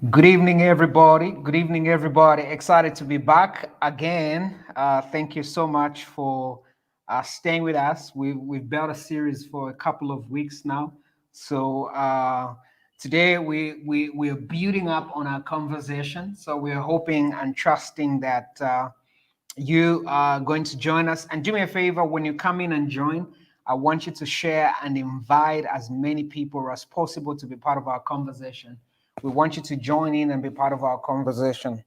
Good evening, everybody. Good evening, everybody. Excited to be back again. Thank you so much for staying with us. We've built a series for a couple of weeks now. So today we are building up on our conversation. So we're hoping and trusting that you are going to join us. And do me a favor, when you come in and join, I want you to share and invite as many people as possible to be part of our conversation. We want you to join in and be part of our conversation.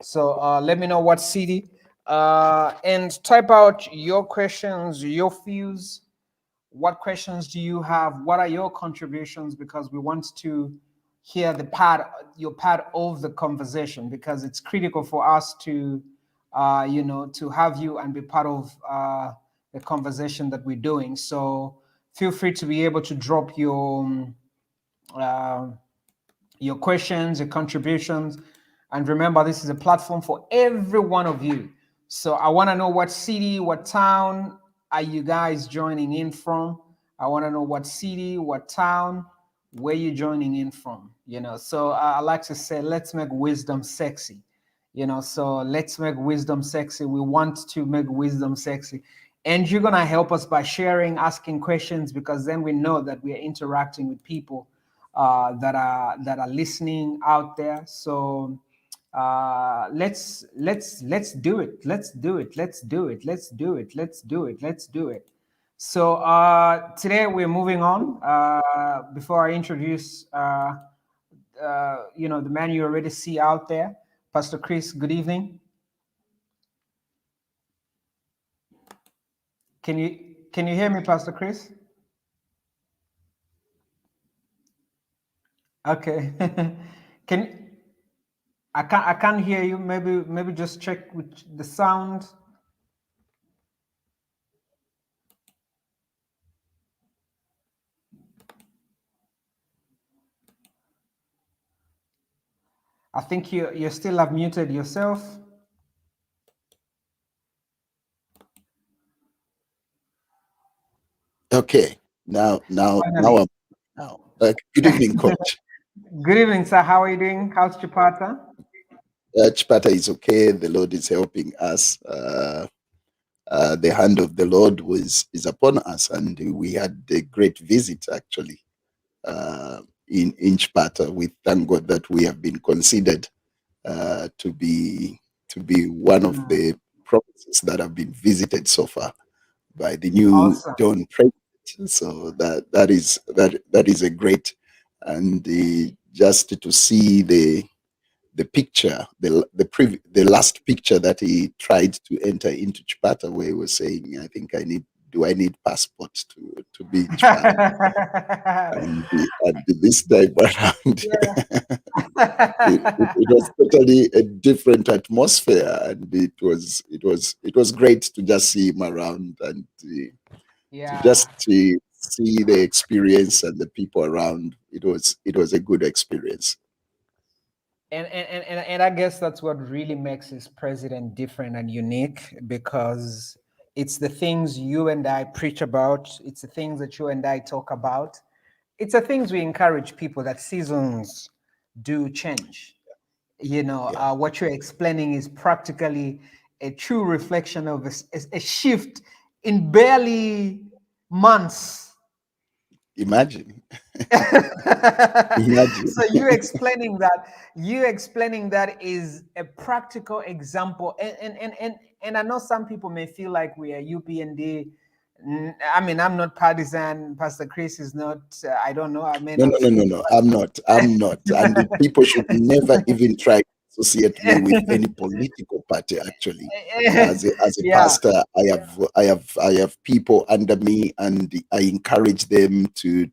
So let me know what city and type out your questions, your views. What questions do you have? What are your contributions? Because we want to hear your part of the conversation, because it's critical for us to, to have you and be part of the conversation that we're doing. So feel free to be able to drop uh, your questions, your contributions. And remember, this is a platform for every one of you. So I want to know what city, what town are you guys joining in from? I want to know what city, what town, where you joining in from. So I like to say, let's make wisdom sexy. So let's make wisdom sexy. We want to make wisdom sexy. And you're going to help us by sharing, asking questions, because then we know that we are interacting with people that are listening out there. So let's do it. Let's do it. Let's do it. Let's do it. Let's do it. Let's do it. So today we're moving on. Before I introduce, the man you already see out there, Pastor Chris. Good evening. Can you hear me, Pastor Chris? Okay. can I can't hear you. Maybe just check with the sound. I think you still have muted yourself. Okay, now Finally. I'm now. Good evening, Coach. Good evening, sir. How are you doing? How's Chipata? Chipata is okay. The Lord is helping us. The hand of the Lord is upon us, and we had a great visit actually in Chipata. We thank God that we have been considered to be one of Mm, the provinces that have been visited so far by the new awesome. John president. So that is a great, and just to see the picture, the last picture that he tried to enter into Chipata, where he was saying, "I think do I need passport to be in Chipata?" And this time around, it was totally a different atmosphere, and it was great to just see him around and to Yeah. just see the experience and the people around. It was a good experience. And I guess that's what really makes his president different and unique, because it's the things you and I preach about, it's the things that you and I talk about, it's the things we encourage people that seasons do change. Yeah, What you're explaining is practically a true reflection of a shift in barely months. imagine, imagine. So you explaining that is a practical example, and I know some people may feel like we are UPND. I mean, I'm not partisan. Pastor Chris is not. I don't know. I may No, no, not no, no, fit. no. I'm not. And the people should never even try to associate me with any political party. Actually, as a Yeah. pastor, I have people under me, and I encourage them to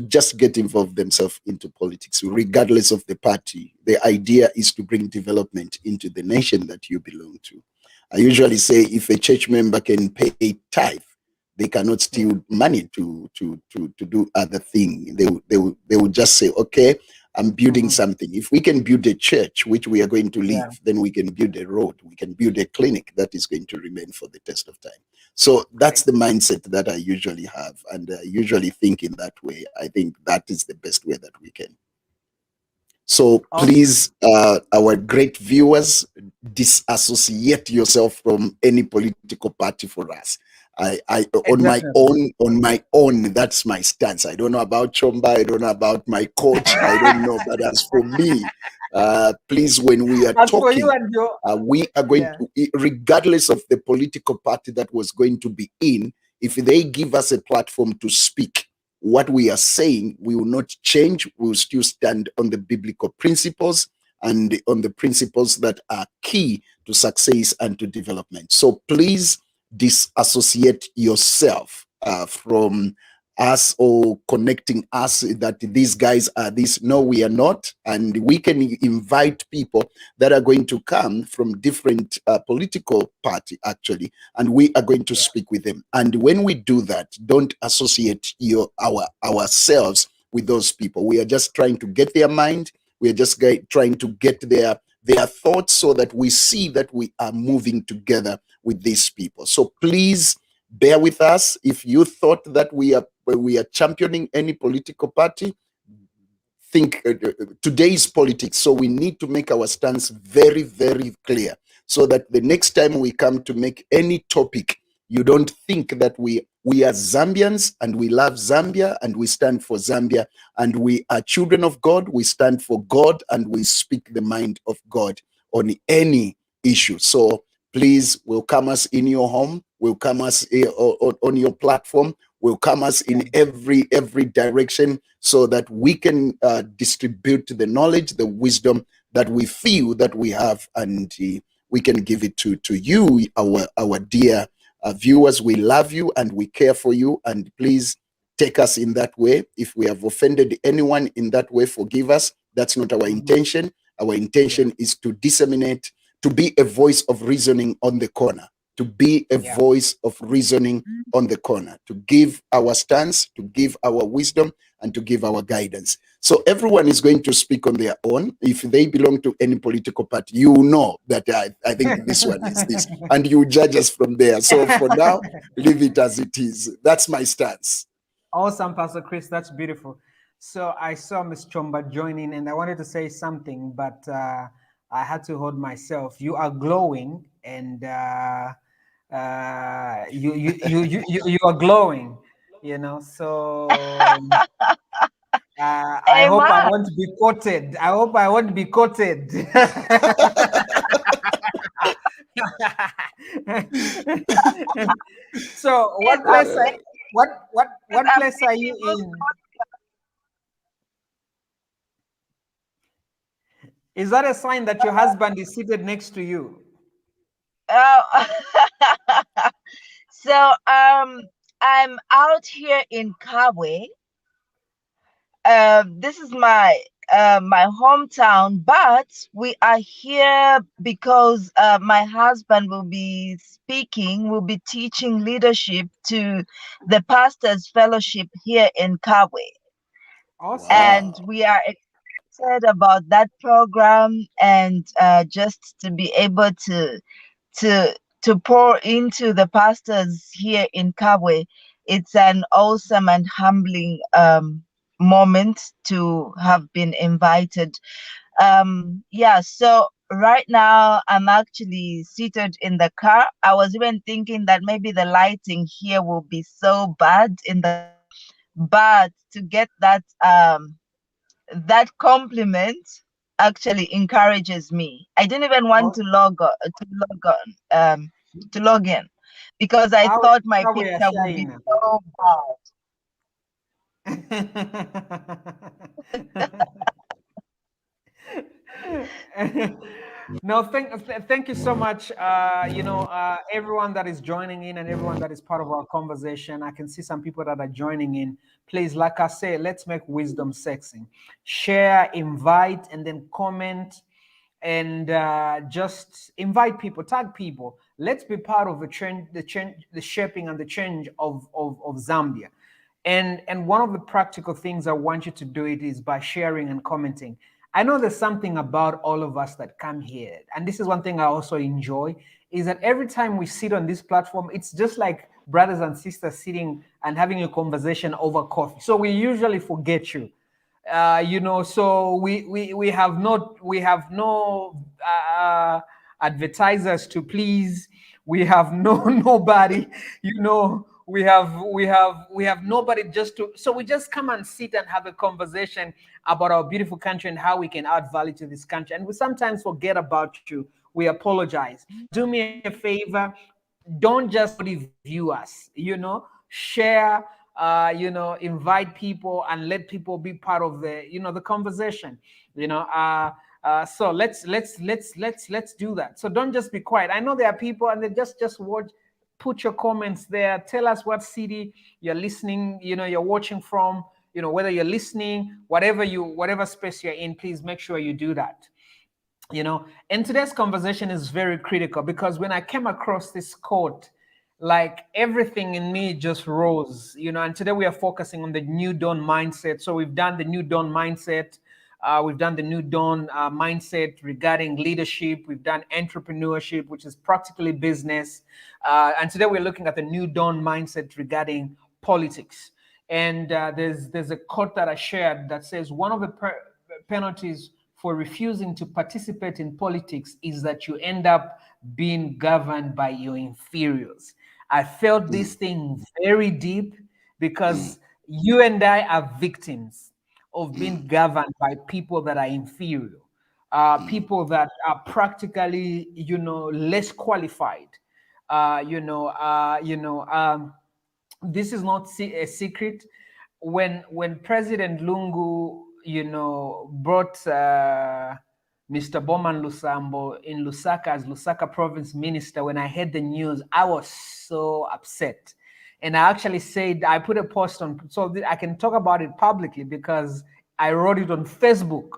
just get involved themselves into politics, regardless of the party. The idea is to bring development into the nation that you belong to. I usually say, if a church member can pay tithe, they cannot steal money to do other thing. They will just say, okay, I'm building Mhm. something. If we can build a church which we are going to Yeah. live, then we can build a road, we can build a clinic that is going to remain for the test of time. So that's the mindset that I usually have, and I usually think in that way. I think that is the best way that we can. So Okay. please, our great viewers, disassociate yourself from any political party for us. I Definitely. on my own, that's my stance. I don't know about Chomba, I don't know about my coach, I don't know, but as for me, please, when we are As for you talking, and your, we are going yeah, to, regardless of the political party that was going to be in, if they give us a platform to speak, what we are saying, we will not change. We will still stand on the biblical principles and on the principles that are key to success and to development. So please disassociate yourself from us or connecting us that these guys are this. No, we are not. And we can invite people that are going to come from different political party, actually, and we are going to yeah, speak with them. And when we do that, don't associate ourselves with those people. We are just trying to get their mind. We are just trying to get their thoughts so that we see that we are moving together with these people. So please bear with us. If you thought that we are championing any political party, think today's politics, so we need to make our stance very, very clear so that the next time we come to make any topic, you don't think that we are Zambians and we love Zambia and we stand for Zambia, and we are children of God. We stand for God and we speak the mind of God on any issue. So please welcome us in your home, welcome us on your platform, welcome us yeah. in every direction, so that we can distribute the knowledge, the wisdom that we feel that we have, and we can give it to you, our dear viewers. We love you and we care for you, and please take us in that way. If we have offended anyone in that way, forgive us. That's not our Mhm. intention. Our Yeah, intention is to disseminate, to be a voice of reasoning on the corner, to be a yeah. voice of reasoning on the corner, to give our stance, to give our wisdom, and to give our guidance. So everyone is going to speak on their own. If they belong to any political party, you know that I think this one is this, and you judge us from there. So for now, leave it as it is. That's my stance. Awesome, Pastor Chris. That's beautiful. So I saw Miss Chomba joining, and I wanted to say something, but I had to hold myself. You are glowing, and you are glowing. You know, so I hope I Amen. won't be quoted. I hope I won't be quoted. So, Yes, what I'm place Uh, are yes, what I'm place are taking you good. in? Is that a sign that your husband is seated next to you? Uh, so I'm out here in Kabwe. This is my hometown, but we are here because my husband will be speaking, will be teaching leadership to the pastors fellowship here in Kabwe, Awesome. and wow. we are excited about that program, and just to be able to to pour into the pastors here in Kabwe. It's an awesome and humbling moment to have been invited. Yeah, so right now I'm actually seated in the car. I was even thinking that maybe the lighting here will be so bad in the car, but to get that compliment actually encourages me. I didn't even want Oh, to log in because I thought my how we are picture would shy be now. so bad. No, thank you so much. Everyone that is joining in and everyone that is part of our conversation. I can see some people that are joining in. Please, like I say, let's make wisdom sexy. Share, invite, and then comment, and just invite people, tag people. Let's be part of the shaping and the change of Zambia. And one of the practical things I want you to do it is by sharing and commenting. I know there's something about all of us that come here, and this is one thing I also enjoy, is that every time we sit on this platform, it's just like brothers and sisters sitting and having a conversation over coffee. So we usually forget you. you know, so we have no advertisers to please. We have nobody, you know. We have nobody just to, so we just come and sit and have a conversation about our beautiful country and how we can add value to this country. And we sometimes forget about you. We apologize. Do me a favor, don't just view us, you know, share, you know, invite people and let people be part of the, you know, the conversation, you know. So let's do that. So don't just be quiet. I know there are people and they just watch. Put your comments there. Tell us what city you're listening, you know, you're watching from, you know, whether you're listening, whatever space you're in. Please make sure you do that. You know, and today's conversation is very critical because when I came across this quote, like everything in me just rose, you know. And today we are focusing on the new dawn mindset. So we've done the new dawn mindset. We've done the new dawn mindset regarding leadership. We've done entrepreneurship, which is practically business. And today we're looking at the new dawn mindset regarding politics. And there's a quote that I shared that says one of the penalties for refusing to participate in politics is that you end up being governed by your inferiors. I felt this thing very deep because you and I are victims of being governed by people that are inferior, people that are practically, you know, less qualified. This is not a secret. When President Lungu, you know, brought Mr. Bowman Lusambo in Lusaka as Lusaka province minister, when I heard the news, I was so upset. And I actually said, I put a post on, so I can talk about it publicly because I wrote it on Facebook.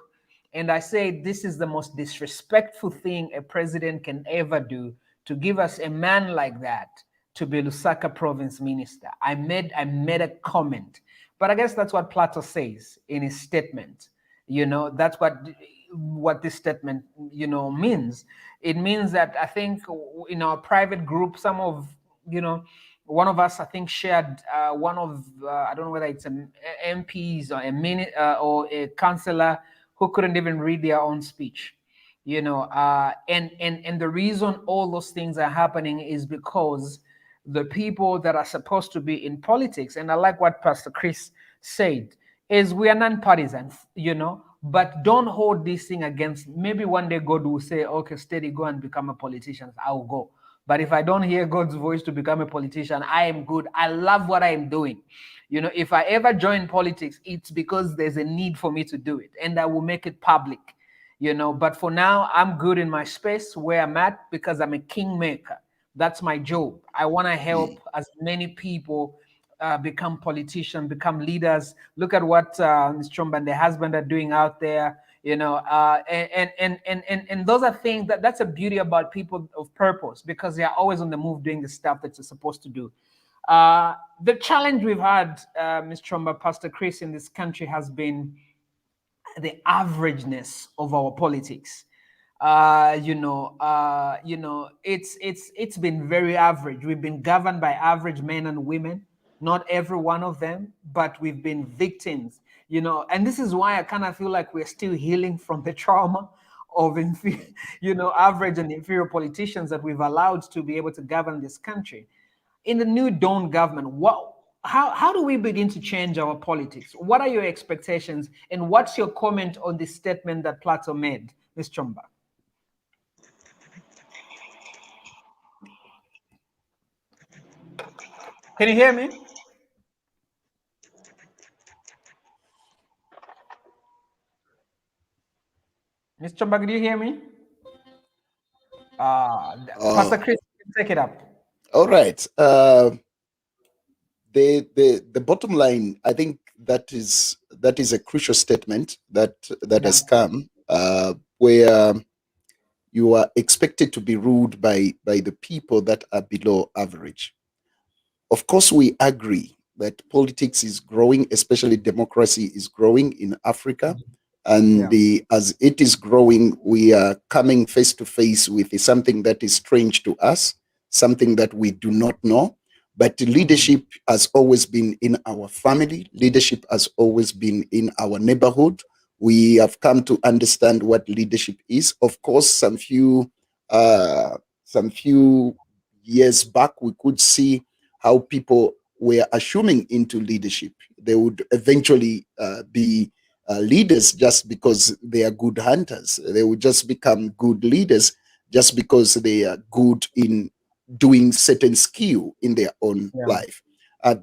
And I said, this is the most disrespectful thing a president can ever do, to give us a man like that to be Lusaka province minister. I made a comment. But I guess that's what Plato says in his statement. You know, that's what this statement, you know, means. It means that I think in our private group, some of, you know, one of us, I think, shared one of, I don't know whether it's an MPs or or a councillor who couldn't even read their own speech. You know, and the reason all those things are happening is because the people that are supposed to be in politics, and I like what Pastor Chris said, is we are non-partisan, you know, but don't hold this thing against. Maybe one day God will say, okay, steady, go and become a politician. I'll go. But if I don't hear God's voice to become a politician, I am good. I love what I am doing. You know, if I ever join politics, it's because there's a need for me to do it, and I will make it public, you know. But for now, I'm good in my space where I'm at because I'm a kingmaker. That's my job. I want to help as many people become politicians, become leaders. Look at what Ms. Chomba and the husband are doing out there, you know, and those are things that's a beauty about people of purpose, because they are always on the move doing the stuff that you're supposed to do. The challenge we've had, Ms. Chomba, Pastor Chris, in this country has been the averageness of our politics. It's been very average. We've been governed by average men and women, not every one of them, but we've been victims, you know. And this is why I kind of feel like we're still healing from the trauma of average and inferior politicians that we've allowed to be able to govern this country. In the new dawn government, how do we begin to change our politics? What are your expectations, and what's your comment on the statement that Plato made, Ms. Chomba? Can you hear me? Ms. Chomba, do you hear me? Pastor Chris, take it up. All right. The bottom line, I think that is a crucial statement that has come, where you are expected to be ruled by the people that are below average. Of course, we agree that politics is growing, especially democracy is growing in Africa. And as it is growing, we are coming face to face with something that is strange to us, something that we do not know. But leadership has always been in our family. Leadership has always been in our neighborhood. We have come to understand what leadership is. Of course, some few years back, we could see how people were assuming into leadership. They would eventually be leaders just because they are good hunters. They would just become good leaders just because they are good in doing certain skill in their own life.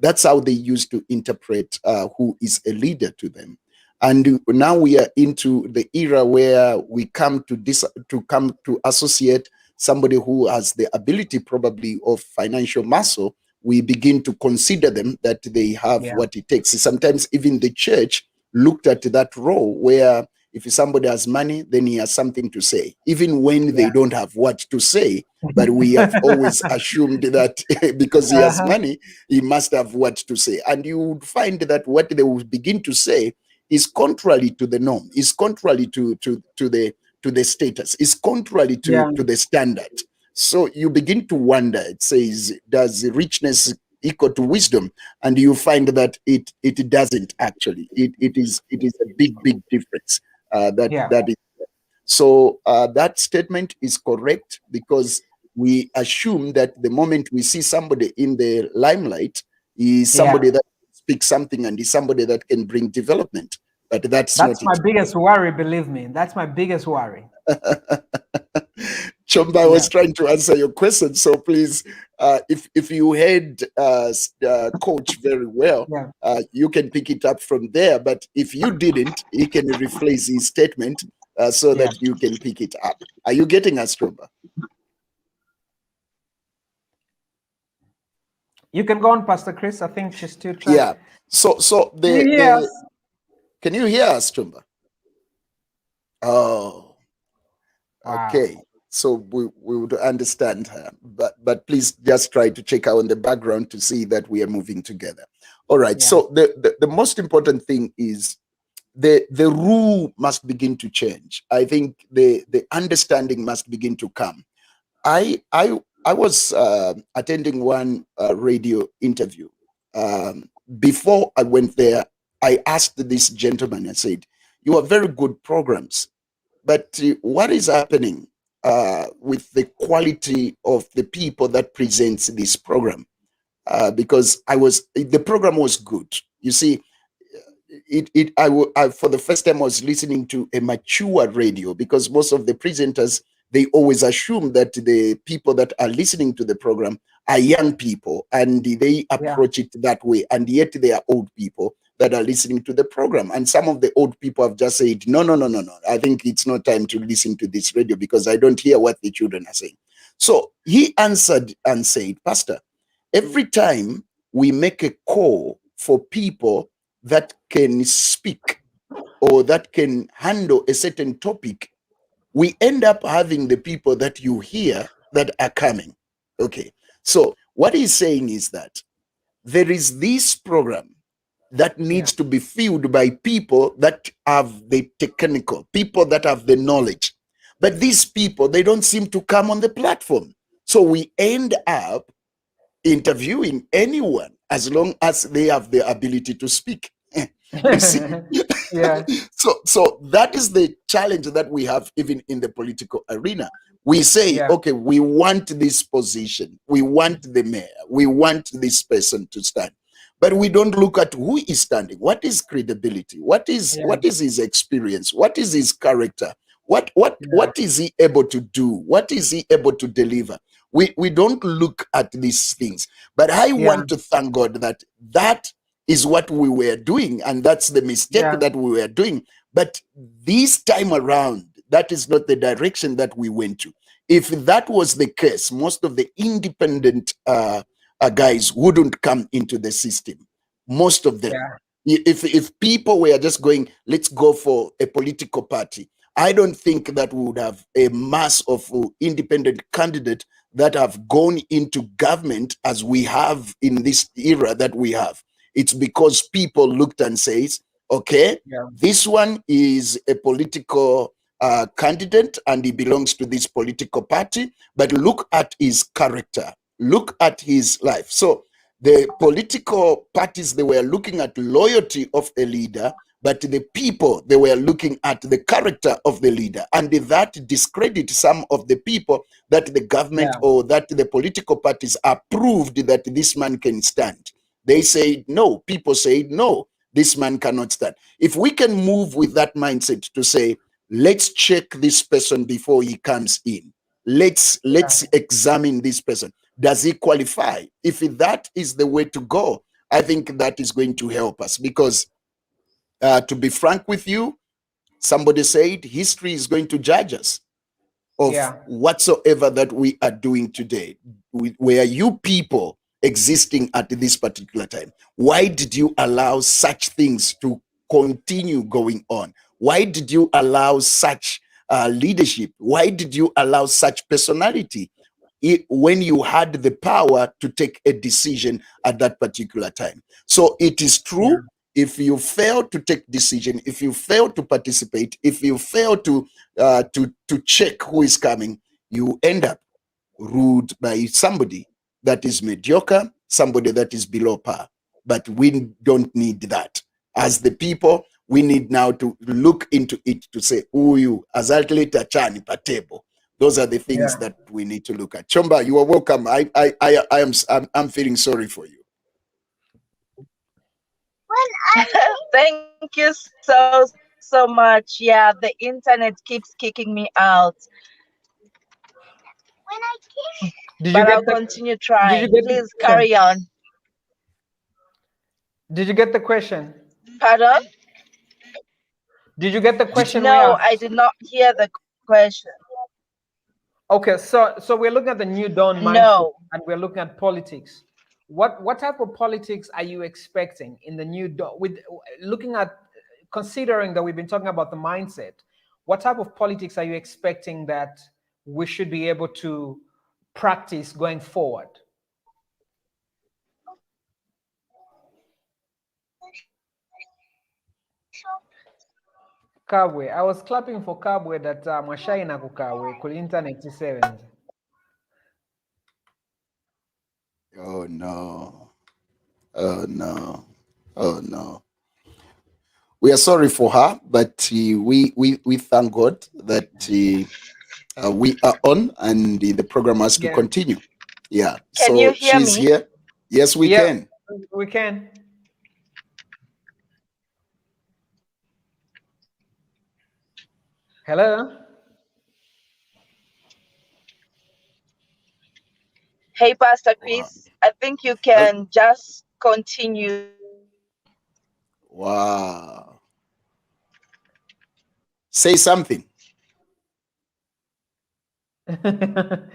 That's how they used to interpret who is a leader to them. And now we are into the era where we come to associate somebody who has the ability probably of financial muscle. We begin to consider them that they have what it takes. Sometimes even the church looked at that role where if somebody has money, then he has something to say, even when they don't have what to say. But we have always assumed that because he has money, he must have what to say. And you would find that what they will begin to say is contrary to the norm, is contrary to the status, is contrary to the standard. So you begin to wonder. It says, does richness equal to wisdom? And you find that it doesn't actually. It is a big difference. That is. So that statement is correct, because we assume that the moment we see somebody in the limelight, is somebody that speaks something and is somebody that can bring development. But that's not my biggest worry, believe me. That's my biggest worry. Chomba, I was trying to answer your question, so please, if you heard Coach very well, you can pick it up from there. But if you didn't, he can rephrase his statement so that you can pick it up. Are you getting us, Chomba? You can go on, Pastor Chris. I think she's still trying. Yeah. So can you hear us, Chomba? Oh, okay. So we would understand her, but please just try to check out on the background to see that we are moving together. All right. So the most important thing is the rule must begin to change. I think the understanding must begin to come. I was attending one radio interview. Before I went there, I asked this gentleman, I said, "You are very good programs, but what is happening with the quality of the people that presents this program?" Because the program was good. You see, I for the first time I was listening to a mature radio, because most of the presenters, they always assume that the people that are listening to the program are young people, and they approach it that way, and yet they are old people that are listening to the program. And some of the old people have just said, no, I think it's not time to listen to this radio because I don't hear what the children are saying. So he answered and said, "Pastor, every time we make a call for people that can speak or that can handle a certain topic, we end up having the people that you hear that are coming." Okay. So what he's saying is that there is this program that needs to be filled by people that have the technical, people that have the knowledge. But these people, they don't seem to come on the platform. So we end up interviewing anyone as long as they have the ability to speak. You see? So that is the challenge that we have even in the political arena. We say, okay, we want this position, we want the mayor, we want this person to stand. But we don't look at who is standing. What is credibility? What is his experience? What is his character? What is he able to do? What is he able to deliver? We don't look at these things. But I want to thank God that is what we were doing, and that's the mistake that we were doing. But this time around, that is not the direction that we went to. If that was the case, most of the independent guys wouldn't come into the system. Most of them. If people were just going, let's go for a political party, I don't think that we would have a mass of independent candidates that have gone into government as we have in this era that we have. It's because people looked and says, okay, this one is a political candidate and he belongs to this political party, but look at his character, look at his life. So The political parties, they were looking at loyalty of a leader, but the people, they were looking at the character of the leader, and that discredits some of the people that the government or that the political parties approved that this man can stand. They said no, people said no, this man cannot stand. If we can move with that mindset to say, let's check this person before he comes in, let's examine this person, does he qualify? If that is the way to go, I think that is going to help us, because to be frank with you, somebody said history is going to judge us of whatsoever that we are doing today. Were you people existing at this particular time? Why did you allow such things to continue going on? Why did you allow such leadership? Why did you allow such personality when you had the power to take a decision at that particular time? So it is true. If you fail to take decision, if you fail to participate, if you fail to check who is coming, you end up ruled by somebody that is mediocre, somebody that is below par. But we don't need that. As the people, we need now to look into it to say, "Uyu azaleta chani patebo." Those are the things that we need to look at. Chomba, you are welcome. I'm feeling sorry for you. Thank you so much. Yeah, the internet keeps kicking me out. But I'll continue trying. Please carry on. Did you get the question? Pardon? Did you get the question? No, I did not hear the question. Okay, so we're looking at the new dawn mindset, and we're looking at politics. What type of politics are you expecting in the new dawn? With looking at, considering that we've been talking about the mindset, what type of politics are you expecting that we should be able to practice going forward? Kabwe, I was clapping for Kabwe that Mwashaina kukawe kuli internet 7. Oh no. Oh no. Oh no. We are sorry for her, but we thank God that we are on and the program has to continue. Yeah. Can you hear she's me? Here. Yes, we can. We can. Hello. Hey, Pastor Chris, I think you can just continue. Wow. Say something. it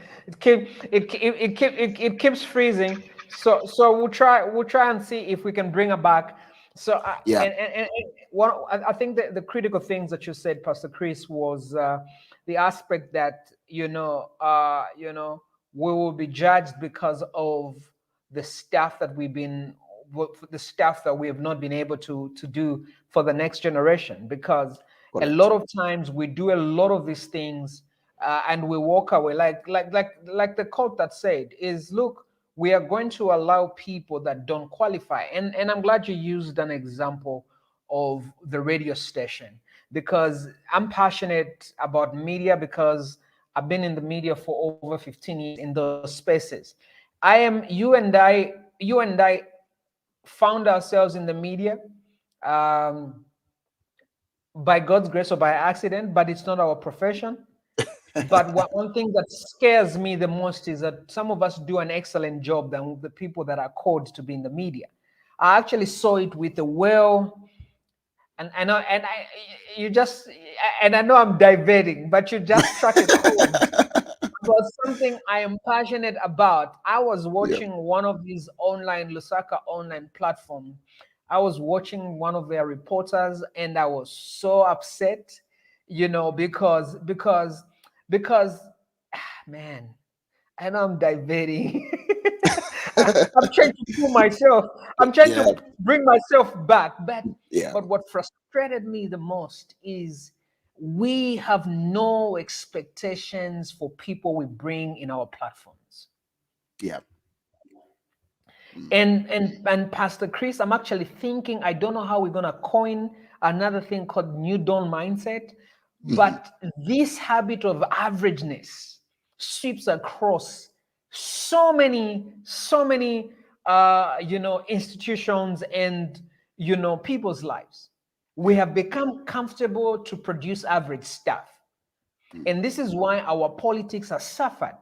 keeps freezing. So we'll try and see if we can bring her back. So and one, I think that the critical things that you said, Pastor Chris, was the aspect that we will be judged because of the stuff that we have not been able to do for the next generation. Because a lot of times we do a lot of these things and we walk away like the quote that said is, look, we are going to allow people that don't qualify. And I'm glad you used an example of the radio station, because I'm passionate about media, because I've been in the media for over 15 years in those spaces. You and I found ourselves in the media by God's grace or by accident, but it's not our profession. But one thing that scares me the most is that some of us do an excellent job than the people that are called to be in the media. I actually saw it with the and I know I'm diverting, but you just struck a chord about something I am passionate about. I was watching one of these Lusaka online platform. I was watching one of their reporters, and I was so upset, because man, I know I'm diverting. I'm trying to pull myself. I'm trying to bring myself back. But what frustrated me the most is we have no expectations for people we bring in our platforms. Yeah. And Pastor Chris, I'm actually thinking, I don't know how we're gonna coin another thing called New Dawn mindset, but this habit of averageness sweeps across so many institutions and people's lives. We have become comfortable to produce average stuff. And this is why our politics has suffered,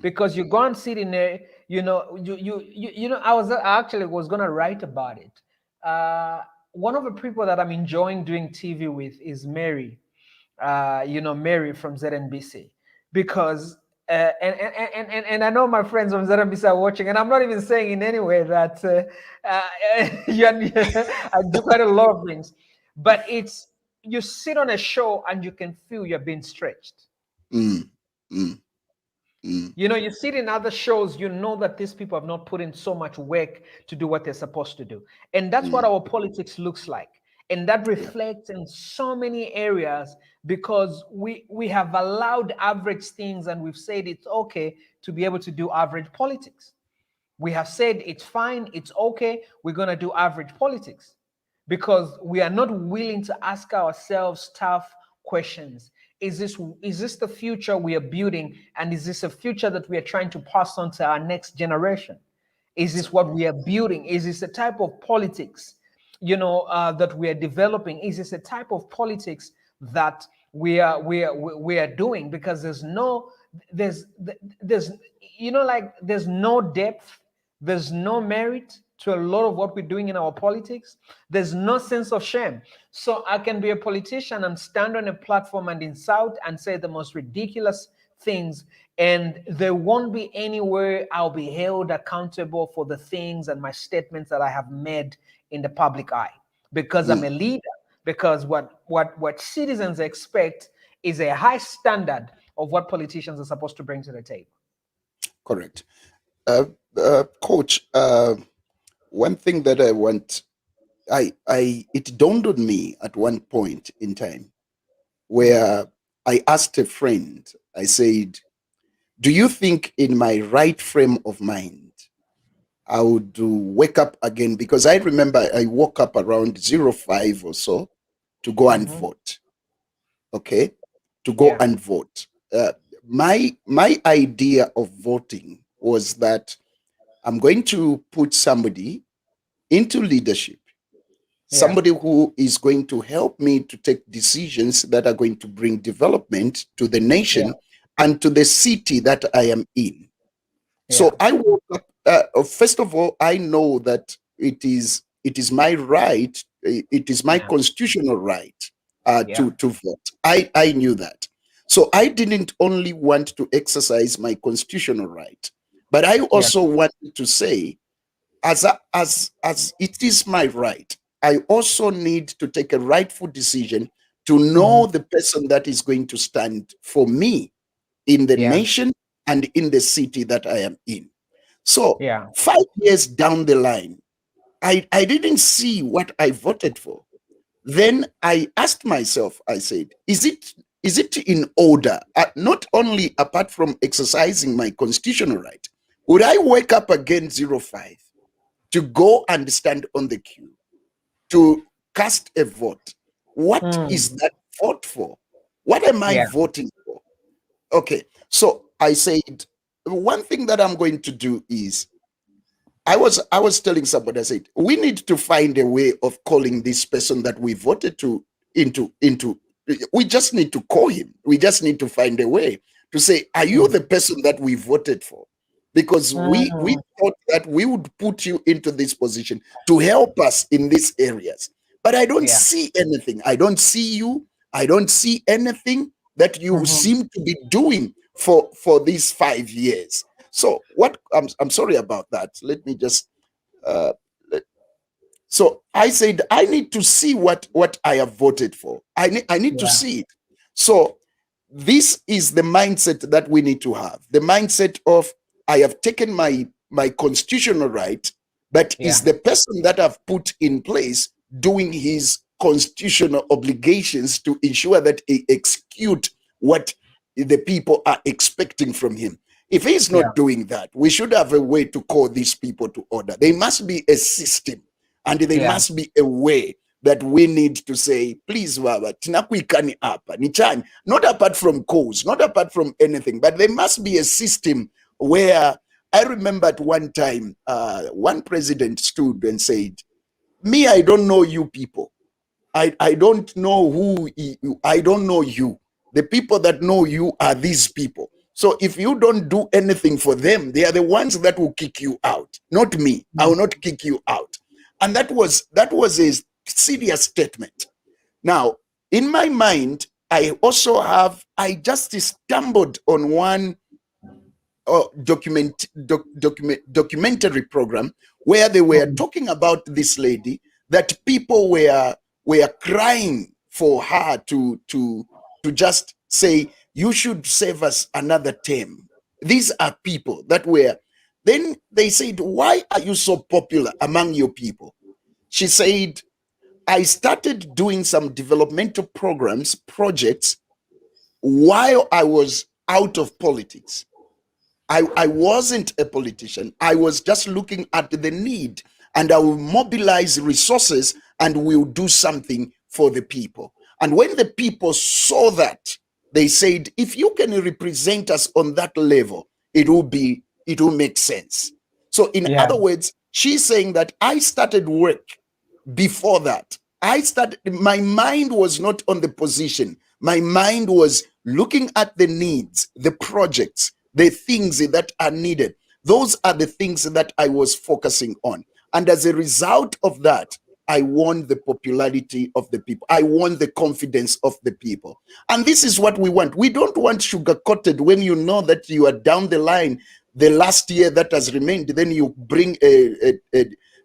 because you go and sit in a, I actually was going to write about it. One of the people that I'm enjoying doing TV with is Mary, Mary from ZNBC, because and I know my friends from ZNBC are watching, and I'm not even saying in any way that I do quite a lot of things, but it's, you sit on a show and you can feel you're being stretched. Mm, mm, mm. You see it in other shows, that these people have not put in so much work to do what they're supposed to do. And that's what our politics looks like. And that reflects in so many areas, because we have allowed average things, and we've said it's okay to be able to do average politics. We have said it's fine, it's okay, we're going to do average politics, because we are not willing to ask ourselves tough questions. Is this the future we are building? And is this a future that we are trying to pass on to our next generation? Is this what we are building? Is this a type of politics, that we are developing? Is this a type of politics that we are doing? Because there's no depth, there's no merit to a lot of what we're doing in our politics. There's no sense of shame. So I can be a politician and stand on a platform and insult and say the most ridiculous things, and there won't be anywhere I'll be held accountable for the things and my statements that I have made in the public eye, because I'm a leader. Because what citizens expect is a high standard of what politicians are supposed to bring to the table. Correct. Coach, one thing that I want, it dawned on me at one point in time where I asked a friend, I said, do you think in my right frame of mind, I would wake up again? Because I remember I woke up around 05 or so to go and vote. Okay? To go and vote. My idea of voting was that I'm going to put somebody into leadership, somebody who is going to help me to take decisions that are going to bring development to the nation and to the city that I am in. So I woke up, first of all, I know that it is my right, it is my constitutional right to vote. I knew that. So I didn't only want to exercise my constitutional right, but I also wanted to say, as it is my right, I also need to take a rightful decision to know the person that is going to stand for me in the nation and in the city that I am in. So 5 years down the line, I didn't see what I voted for. Then I asked myself, I said, is it in order? Not only apart from exercising my constitutional right, would I wake up again 05 to go and stand on the queue to cast a vote? What is that vote for? What am I voting for? Okay, so I said, one thing that I'm going to do is, I was telling somebody, I said, we need to find a way of calling this person that we voted to into, we just need to call him. We just need to find a way to say, are you the person that we voted for? Because we thought that we would put you into this position to help us in these areas. But I don't see anything. I don't see you. I don't see anything that you seem to be doing for these 5 years. So what I'm sorry about that. Let me just so I said, I need to see what I have voted for. I need to see it. So this is the mindset that we need to have. The mindset of, I have taken my constitutional right, but is the person that I've put in place doing his constitutional obligations to ensure that he execute what the people are expecting from him. If he's not doing that, we should have a way to call these people to order. There must be a system, and there must be a way that we need to say, please, Baba, tinakuikani apa, nichani, not apart from cause, not apart from anything, but there must be a system where, I remember at one time, one president stood and said, me, I don't know you people. I don't know who, I don't know you. The people that know you are these people. So if you don't do anything for them, they are the ones that will kick you out, not me. I will not kick you out. And that was a serious statement. Now, in my mind, I just stumbled on one documentary program where they were talking about this lady, that people were crying for her to just say, you should save us another term. These are people that were, then they said, why are you so popular among your people? She said, I started doing some developmental projects while I was out of politics. I wasn't a politician. I was just looking at the need, and I will mobilize resources and we'll do something for the people. And when the people saw that, they said, if you can represent us on that level, it will make sense. So in other words, she's saying that I started work before that. My mind was not on the position. My mind was looking at the needs, the projects, the things that are needed. Those are the things that I was focusing on. And as a result of that, I won the popularity of the people. I won the confidence of the people. And this is what we want. We don't want sugar-coated when you know that you are down the line, the last year that has remained, then you bring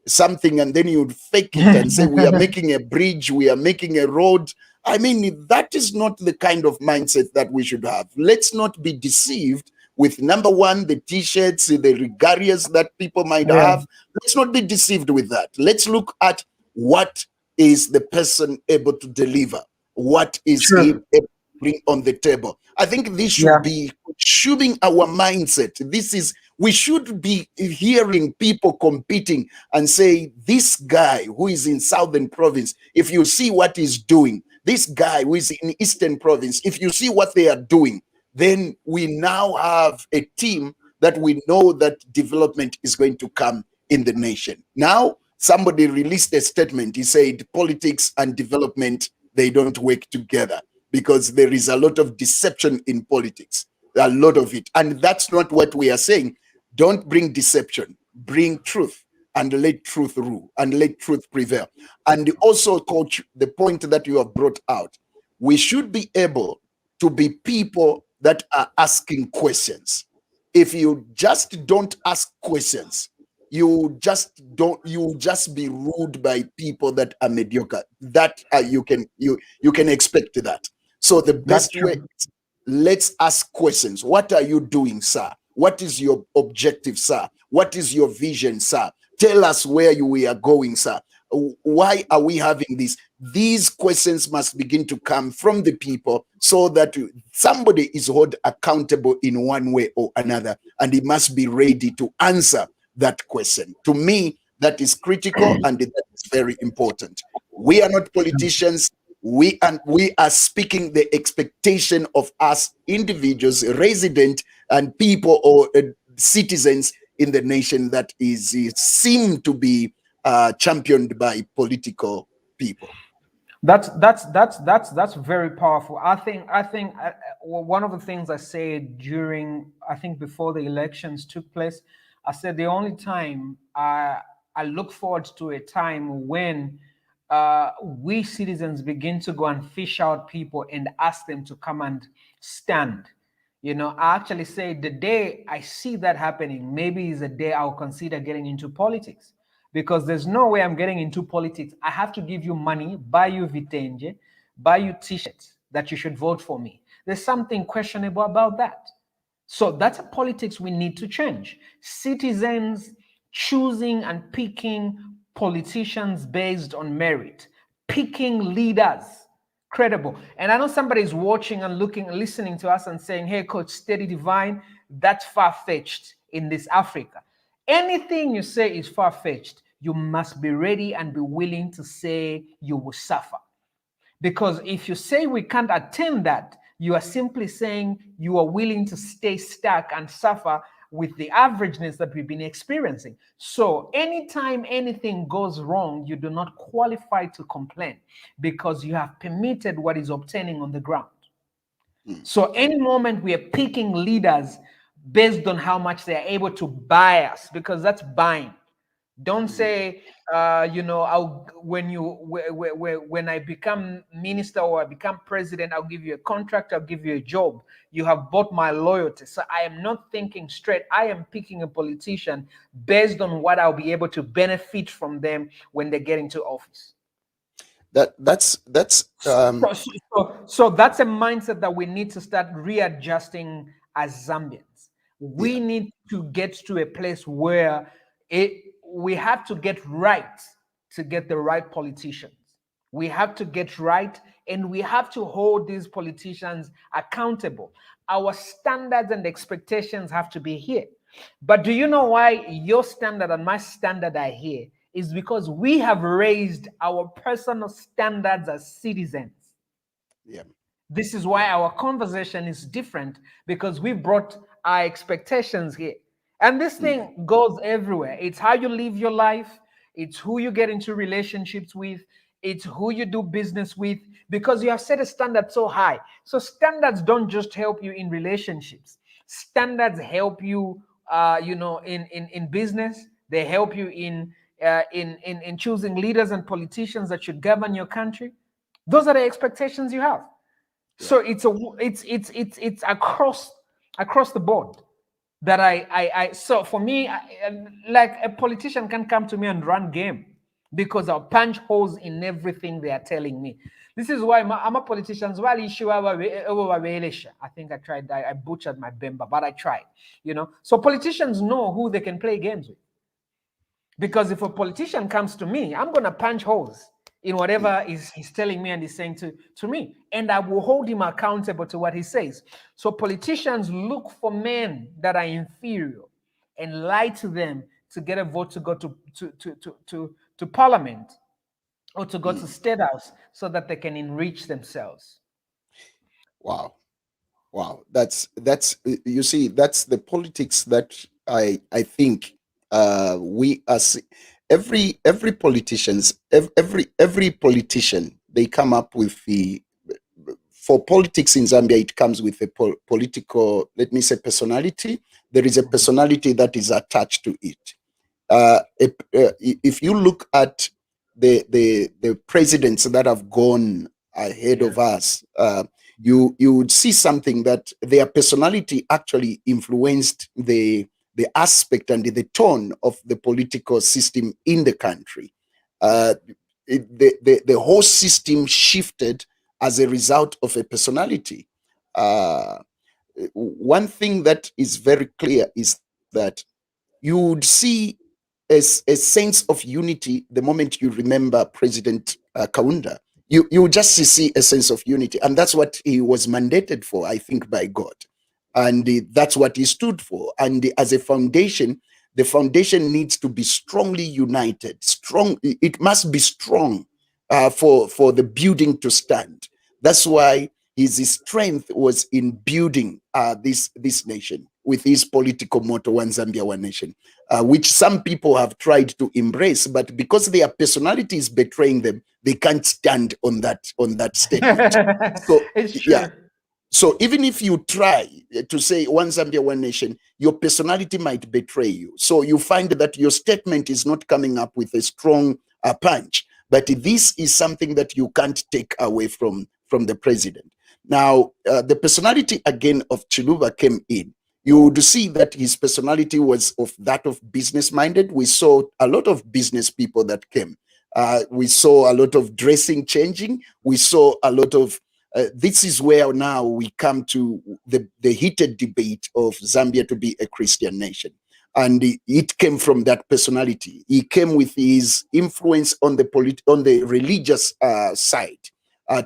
something and then you fake it and say, we are making a bridge, we are making a road. I mean, that is not the kind of mindset that we should have. Let's not be deceived with, number one, the t-shirts, the regalias that people might have. Let's not be deceived with that. Let's look at what is the person able to deliver. What is he able to bring on the table? I think this should be shooting our mindset. We should be hearing people competing and say, this guy who is in Southern Province, if you see what he's doing, this guy who is in Eastern Province, if you see what they are doing, then we now have a team that we know that development is going to come in the nation. Now, somebody released a statement. He said, politics and development, they don't work together because there is a lot of deception in politics, a lot of it. And that's not what we are saying. Don't bring deception, bring truth, and let truth rule, and let truth prevail. And also, Coach, the point that you have brought out, we should be able to be people that are asking questions. If you just don't ask questions, you just be ruled by people that are mediocre. That you can expect that. So the best way, let's ask questions. What are you doing, sir? What is your objective, sir? What is your vision, sir? Tell us where we are going, sir. Why are we having this? These questions must begin to come from the people so that somebody is held accountable in one way or another, and he must be ready to answer that question. To me, that is critical and that is very important. We are not politicians. We are speaking the expectation of us individuals, resident and people or citizens in the nation that seem to be championed by political people. That's very powerful. I think one of the things I said during, I think before the elections took place, I said the only time I look forward to a time when we citizens begin to go and fish out people and ask them to come and stand. You know, I actually say the day I see that happening, maybe is a day I'll consider getting into politics. Because there's no way I'm getting into politics. I have to give you money, buy you vitenge, buy you t-shirts that you should vote for me. There's something questionable about that. So that's a politics we need to change. Citizens choosing and picking politicians based on merit, picking leaders, credible. And I know somebody's watching and looking and listening to us and saying, hey, Coach Steady Divine, that's far-fetched in this Africa. Anything you say is far-fetched, you must be ready and be willing to say you will suffer. Because if you say we can't attain that, you are simply saying you are willing to stay stuck and suffer with the averageness that we've been experiencing. So anytime anything goes wrong, you do not qualify to complain because you have permitted what is obtaining on the ground. So any moment we are picking leaders based on how much they are able to buy us, because that's buying. Don't say, when I become minister or I become president, I'll give you a contract, I'll give you a job. You have bought my loyalty. So I am not thinking straight. I am picking a politician based on what I'll be able to benefit from them when they get into office. So that's a mindset that we need to start readjusting as Zambians. We need to get to a place where we have to get right to get the right politicians. We have to get right, and we have to hold these politicians accountable. Our standards and expectations have to be here. But do you know why your standard and my standard are here? Is because we have raised our personal standards as citizens. Yeah. This is why our conversation is different, because we brought our expectations here. And this thing goes everywhere. It's how you live your life. It's who you get into relationships with. It's who you do business with, because you have set a standard so high. So standards don't just help you in relationships. Standards help you, in business. They help you in choosing leaders and politicians that should govern your country. Those are the expectations you have. Yeah. So it's across the board. That so for me, like a politician can come to me and run game because I'll punch holes in everything they are telling me. This is why I'm a politician. I think I tried. I butchered my Bemba, but I tried. So politicians know who they can play games with. Because if a politician comes to me, I'm gonna punch holes in whatever he's telling me and he's saying to me, and I will hold him accountable to what he says. So politicians look for men that are inferior and lie to them to get a vote to go to parliament or to go to state house so that they can enrich themselves. Wow. That's you see, that's the politics that I think we as every politician, they come up with for politics in Zambia, it comes with a political, let me say, personality. There is a personality that is attached to it. If you look at the presidents that have gone ahead of us, you would see something that their personality actually influenced the aspect and the tone of the political system in the country. The whole system shifted as a result of a personality. One thing that is very clear is that you would see a sense of unity the moment you remember President Kaunda. You just see a sense of unity, and that's what he was mandated for, I think, by God. And that's what he stood for. And as a foundation, the foundation needs to be strongly united. It must be strong for the building to stand. That's why his strength was in building this nation with his political motto, One Zambia, One Nation, which some people have tried to embrace, but because their personality is betraying them, they can't stand on that statement. So it's true. Yeah. So even if you try to say One Zambia, One Nation, your personality might betray you. So you find that your statement is not coming up with a strong punch. But this is something that you can't take away from the president. Now, the personality again of Chiluba came in. You would see that his personality was of that of business-minded. We saw a lot of business people that came. We saw a lot of dressing changing. We saw a lot of this is where now we come to the heated debate of Zambia to be a Christian nation. And it came from that personality. He came with his influence on the religious side.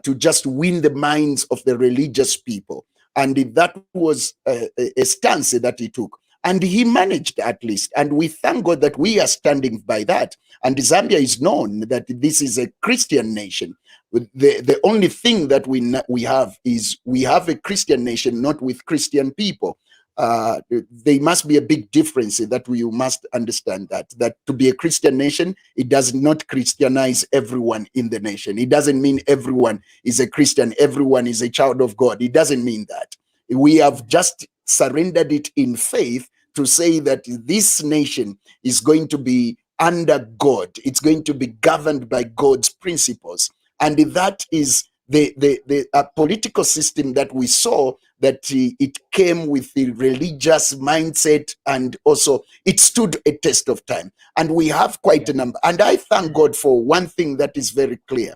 to just win the minds of the religious people. And that was a stance that he took. And he managed, at least. And we thank God that we are standing by that. And Zambia is known that this is a Christian nation. The only thing that we have is we have a Christian nation, not with Christian people. There must be a big difference that we must understand that to be a Christian nation, it does not Christianize everyone in the nation. It doesn't mean everyone is a Christian, everyone is a child of God. It doesn't mean that. We have just surrendered it in faith to say that this nation is going to be under God. It's going to be governed by God's principles. And that is the political system that we saw, that it came with the religious mindset, and also it stood a test of time. And we have quite a number. And I thank God for one thing that is very clear.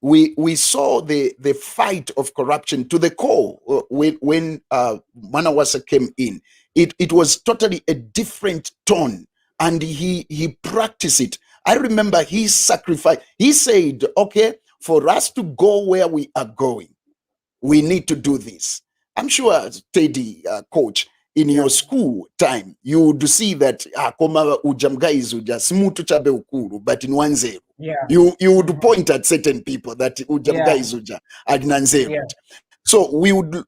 We saw the fight of corruption to the core when Mwanawasa came in. It was totally a different tone, and he practiced it. I remember he sacrificed. He said, okay, for us to go where we are going, we need to do this. I'm sure, Teddy, coach, in your school time, you would see that koma ujamgai uja simutu chabe ukuru, but in one zero. Yeah. You would point at certain people that ujamgai uja adinanzero. Yeah. So we would,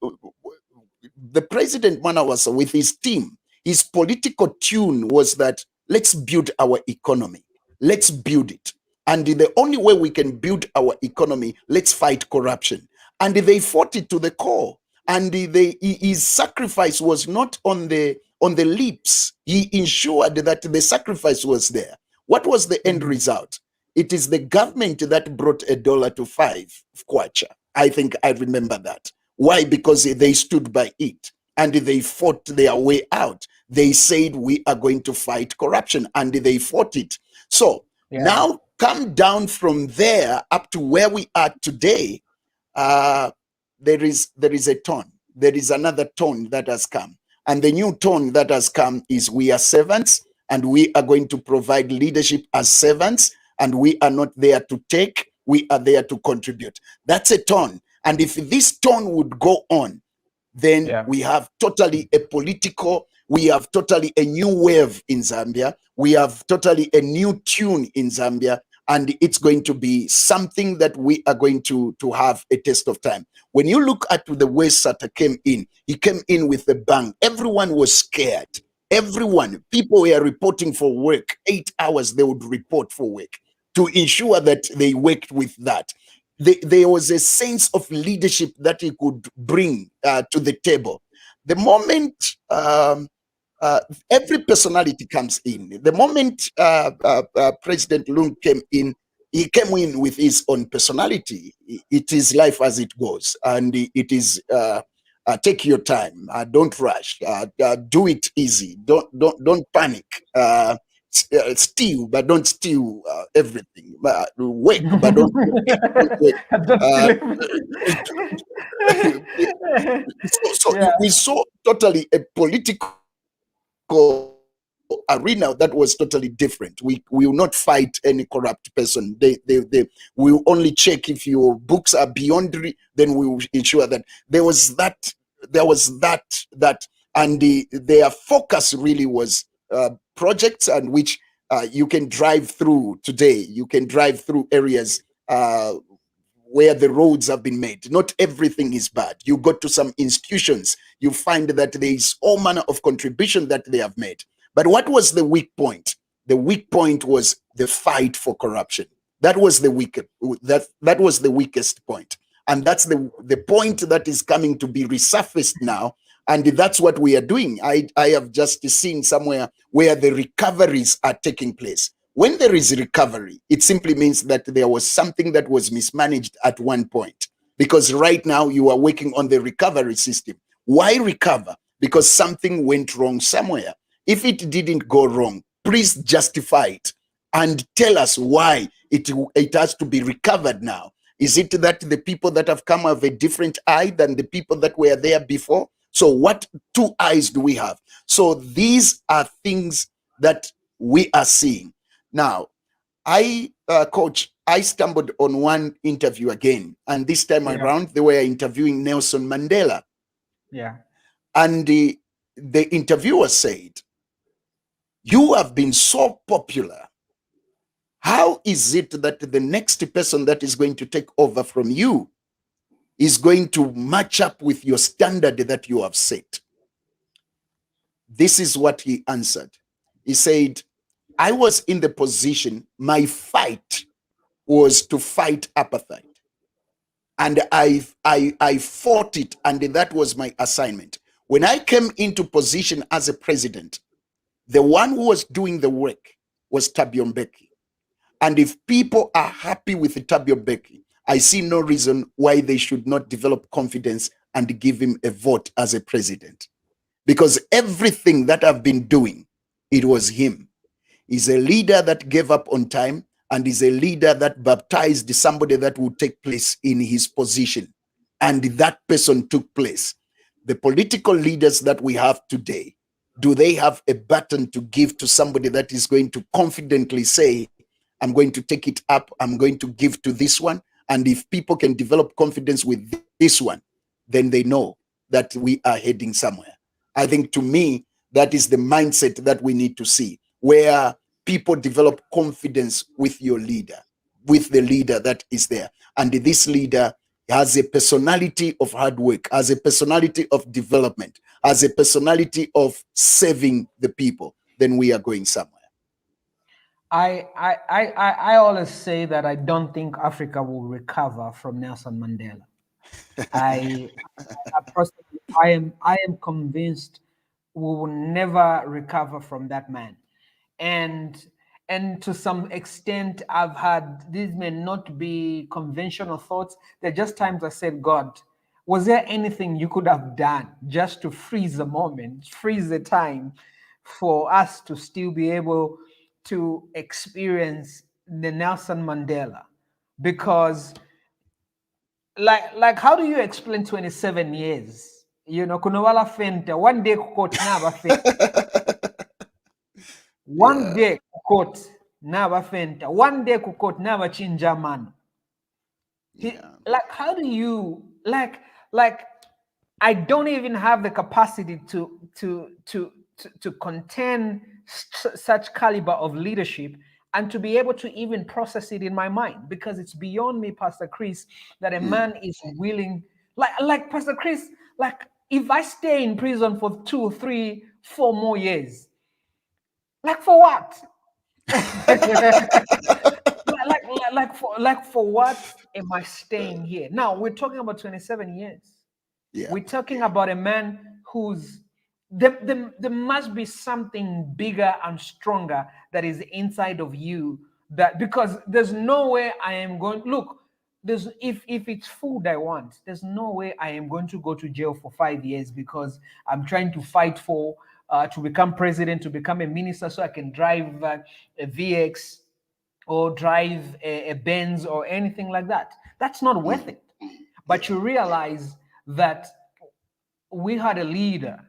the President Mwanawasa with his team, his political tune was that let's build our economy. Let's build it. And the only way we can build our economy, let's fight corruption. And they fought it to the core. And his sacrifice was not on the lips. He ensured that the sacrifice was there. What was the end result? It is the government that brought $1 to 5 kwacha. I think I remember that. Why? Because they stood by it and they fought their way out. They said, we are going to fight corruption, and they fought it. So now come down from there up to where we are today. There is a tone. There is another tone that has come. And the new tone that has come is we are servants, and we are going to provide leadership as servants, and we are not there to take, we are there to contribute. That's a tone. And if this tone would go on, then we have totally a political, we have totally a new wave in Zambia. We have totally a new tune in Zambia. And it's going to be something that we are going to have a test of time. When you look at the way Sata came in, he came in with a bang. Everyone was scared. Everyone, people were reporting for work. 8 hours they would report for work to ensure that they worked with that. There was a sense of leadership that he could bring to the table. The moment every personality comes in, the moment President Lung came in, he came in with his own personality. It is life as it goes, and it is take your time. Don't rush. Do it easy. Don't panic. Steal, but don't steal everything. Wake, but don't wake. We saw totally a political arena that was totally different. We will not fight any corrupt person. They will only check if your books are beyond, then we will ensure that there was that, and their focus really was projects and which you can drive through today. You can drive through areas where the roads have been made. Not everything is bad. You go to some institutions, you find that there is all manner of contribution that they have made. But what was the weak point? The weak point was the fight for corruption. That was the that was the weakest point. And that's the point that is coming to be resurfaced now. And that's what we are doing. I have just seen somewhere where the recoveries are taking place. When there is recovery, it simply means that there was something that was mismanaged at one point. Because right now you are working on the recovery system. Why recover? Because something went wrong somewhere. If it didn't go wrong, please justify it and tell us why it has to be recovered now. Is it that the people that have come have a different eye than the people that were there before? So what two eyes do we have? So these are things that we are seeing. Now, Coach, I stumbled on one interview again, and this time around they were interviewing Nelson Mandela. Yeah. And the interviewer said, "You have been so popular. How is it that the next person that is going to take over from you is going to match up with your standard that you have set?" This is what he answered. He said, "I was in the position, my fight was to fight apartheid. And I fought it, and that was my assignment. When I came into position as a president, the one who was doing the work was Thabo Mbeki. And if people are happy with Thabo Mbeki, I see no reason why they should not develop confidence and give him a vote as a president. Because everything that I've been doing, it was him. He's a leader that gave up on time, and is a leader that baptized somebody that would take place in his position. And that person took place. The political leaders that we have today, do they have a button to give to somebody that is going to confidently say, I'm going to take it up, I'm going to give to this one? And if people can develop confidence with this one, then they know that we are heading somewhere. I think, to me, that is the mindset that we need to see, where people develop confidence with your leader, with the leader that is there. And this leader has a personality of hard work, has a personality of development, has a personality of serving the people. Then we are going somewhere. I always say that I don't think Africa will recover from Nelson Mandela. I personally, I am convinced we will never recover from that man. And to some extent, I've had, these may not be conventional thoughts. They're just times I said, God, was there anything you could have done just to freeze the moment, freeze the time for us to still be able to experience the Nelson Mandela? Because like how do you explain 27 years? You know, kuna wala fenta one day kukot na ba fenta. One day kukot na ba fenta. One day kukot na ba chinja man. Like how do you like I don't even have the capacity to contain such caliber of leadership and to be able to even process it in my mind, because it's beyond me, Pastor Chris, that a man is willing, like Pastor Chris, like if I stay in prison for 2, 3, 4 more years, like for what? like for what am I staying here? Now we're talking about 27 years. Yeah. We're talking about a man who's there must be something bigger and stronger that is inside of you, that because there's no way I am going, look, there's if it's food I want, there's no way I am going to go to jail for 5 years because I'm trying to fight for to become president, to become a minister, so I can drive a VX or drive a Benz or anything like that. That's not worth it. But you realize that we had a leader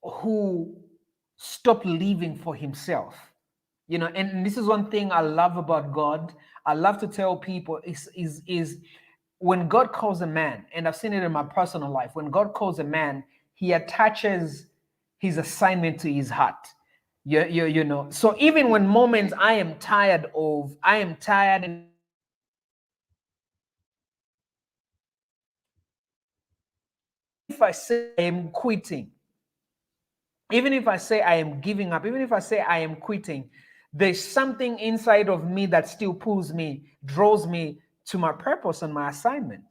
who stopped living for himself. You know, and this is one thing I love about God. I love to tell people is when God calls a man, and I've seen it in my personal life, when God calls a man, he attaches his assignment to his heart. You know, so even when moments I am tired and if I say I am quitting, even if I say I am giving up, even if I say I am quitting, there's something inside of me that still pulls me, draws me to my purpose and my assignment.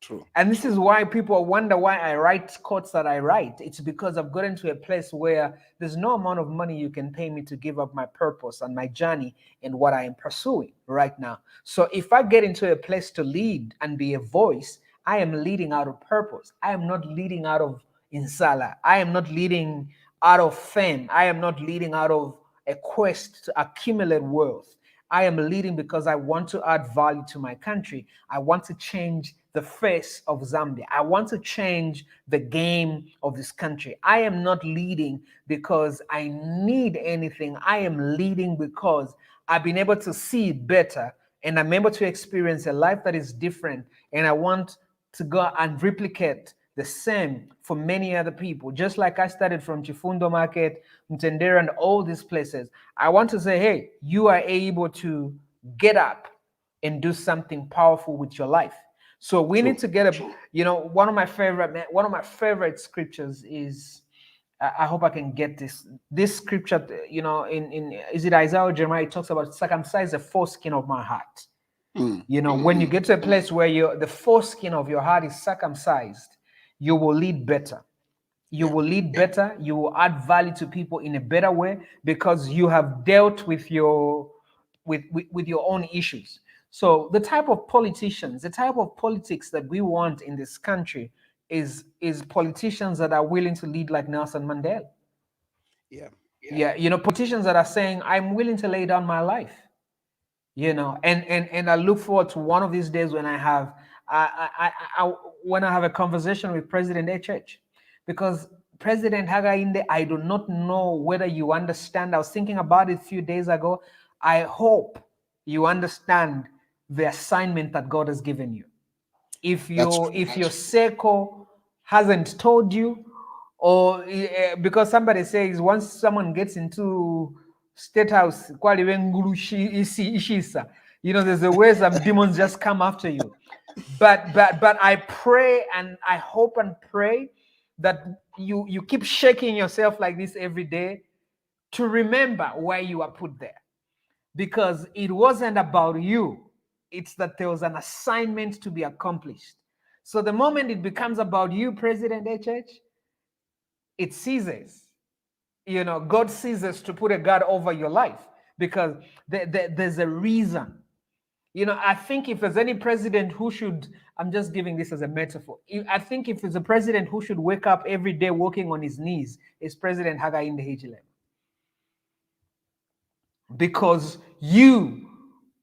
True. And this is why people wonder why I write quotes that I write. It's because I've gotten to a place where there's no amount of money you can pay me to give up my purpose and my journey and what I am pursuing right now. So if I get into a place to lead and be a voice, I am leading out of purpose. I am not leading out of insala. I am not leading out of fame. I am not leading out of a quest to accumulate wealth. I am leading because I want to add value to my country. I want to change the face of Zambia. I want to change the game of this country. I am not leading because I need anything. I am leading because I've been able to see better, and I'm able to experience a life that is different. And I want to go and replicate the same for many other people. Just like I started from Chifundo Market, Mtendera, and all these places. I want to say, hey, you are able to get up and do something powerful with your life. So we need to get a, one of my favorite scriptures is, I hope I can get this scripture, in is it Isaiah or Jeremiah? It talks about circumcise the foreskin of my heart. When you get to a place where the foreskin of your heart is circumcised, you will lead better. You will lead better. You will add value to people in a better way because you have dealt with your own issues. So the type of politicians, the type of politics that we want in this country is politicians that are willing to lead like Nelson Mandela. Politicians that are saying, I'm willing to lay down my life. And I look forward to one of these days when I have a conversation with President HH, because President Hakainde, I do not know whether you understand. I was thinking about it a few days ago. I hope you understand the assignment that God has given you. If your circle hasn't told you, or because somebody says once someone gets into State House, there's a way some demons just come after you. But I pray and I hope and pray that you keep shaking yourself like this every day to remember why you are put there, because it wasn't about you. It's that there was an assignment to be accomplished. So the moment it becomes about you, President HH, it ceases. God ceases to put a guard over your life, because there's a reason. I think if there's any president who should, I'm just giving this as a metaphor. I think if there's a president who should wake up every day walking on his knees, it's President Hakainde Hichilema. Because you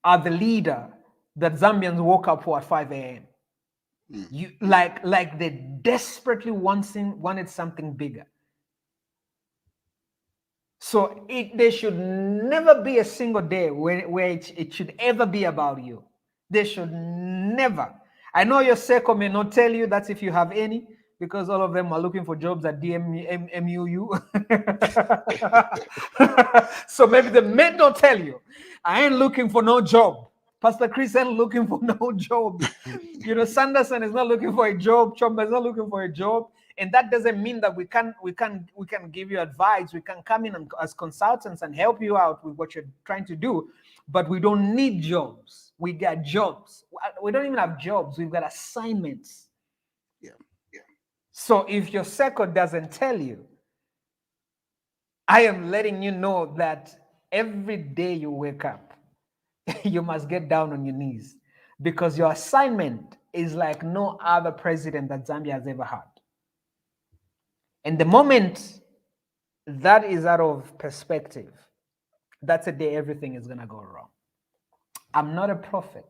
are the leader that Zambians woke up for at 5 a.m. You like they desperately wanted something bigger. So there should never be a single day where it should ever be about you. They should never. I know your circle may not tell you that if you have any, because all of them are looking for jobs at DMUU. So maybe they may not tell you, I ain't looking for no job. Pastor Chris ain't looking for no job. Sanderson is not looking for a job. Chomba is not looking for a job. And that doesn't mean that we can give you advice. We can come in as consultants and help you out with what you're trying to do. But we don't need jobs. We got jobs. We don't even have jobs. We've got assignments. So if your circle doesn't tell you, I am letting you know that every day you wake up, you must get down on your knees, because your assignment is like no other president that Zambia has ever had. And the moment that is out of perspective, that's the day everything is going to go wrong. I'm not a prophet,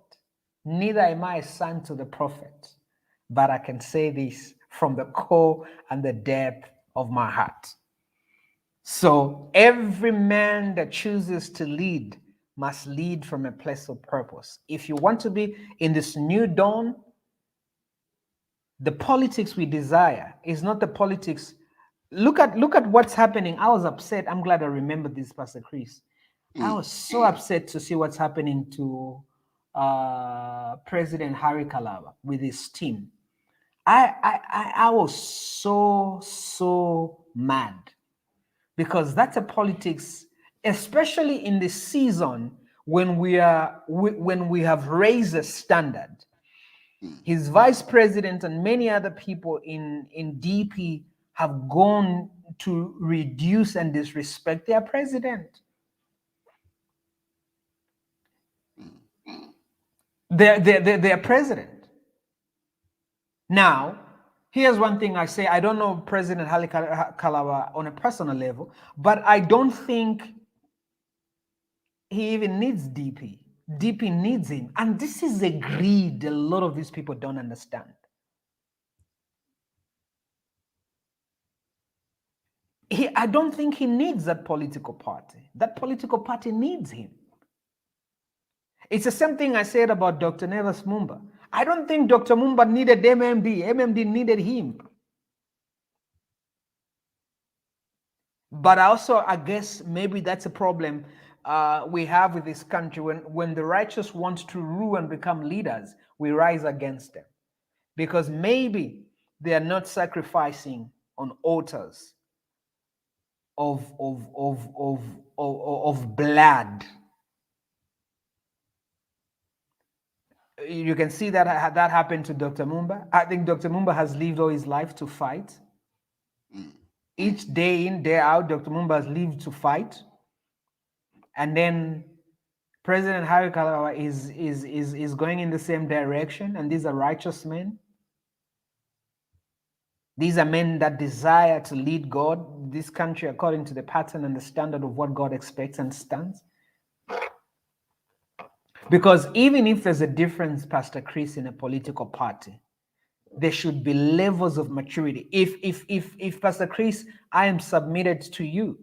neither am I a son to the prophet, but I can say this from the core and the depth of my heart. So every man that chooses to lead must lead from a place of purpose. If you want to be in this new dawn, the politics we desire is not the politics. Look at what's happening. I was upset. I'm glad I remember this, Pastor Chris. I was so upset to see what's happening to President Harry Kalaba with his team. I was so mad, because that's a politics, especially in this season when we have raised the standard. His vice president and many other people in DP have gone to reduce and disrespect their president. Their president. Now, here's one thing I say. I don't know President Haile Kalaba on a personal level, but I don't think he even needs DP. DP needs him. And this is a greed a lot of these people don't understand. I don't think he needs that political party. That political party needs him. It's the same thing I said about Dr. Neves Mumba. I don't think Dr. Mumba needed MMD. MMD needed him. But also, I guess maybe that's a problem we have with this country. When the righteous want to rule and become leaders, we rise against them. Because maybe they are not sacrificing on altars of blood. You can see that happened to Dr. Mumba. I think Dr. Mumba has lived all his life to fight. Each day in, day out, Dr. Mumba has lived to fight. And then President Harry Kalawa is going in the same direction, and these are righteous men. These are men that desire to lead God, this country, according to the pattern and the standard of what God expects and stands. Because even if there's a difference, Pastor Chris, in a political party, there should be levels of maturity. If Pastor Chris, I am submitted to you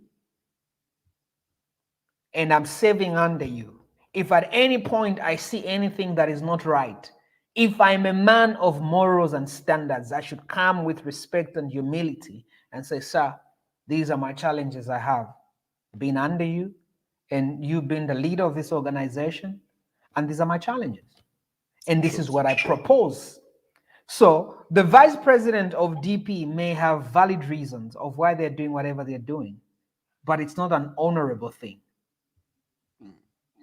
and I'm serving under you, if at any point I see anything that is not right, if I'm a man of morals and standards, I should come with respect and humility and say, sir, these are my challenges I have been under you, and you've been the leader of this organization, and these are my challenges. And this is what I propose. So the vice president of DP may have valid reasons of why they're doing whatever they're doing, but it's not an honorable thing.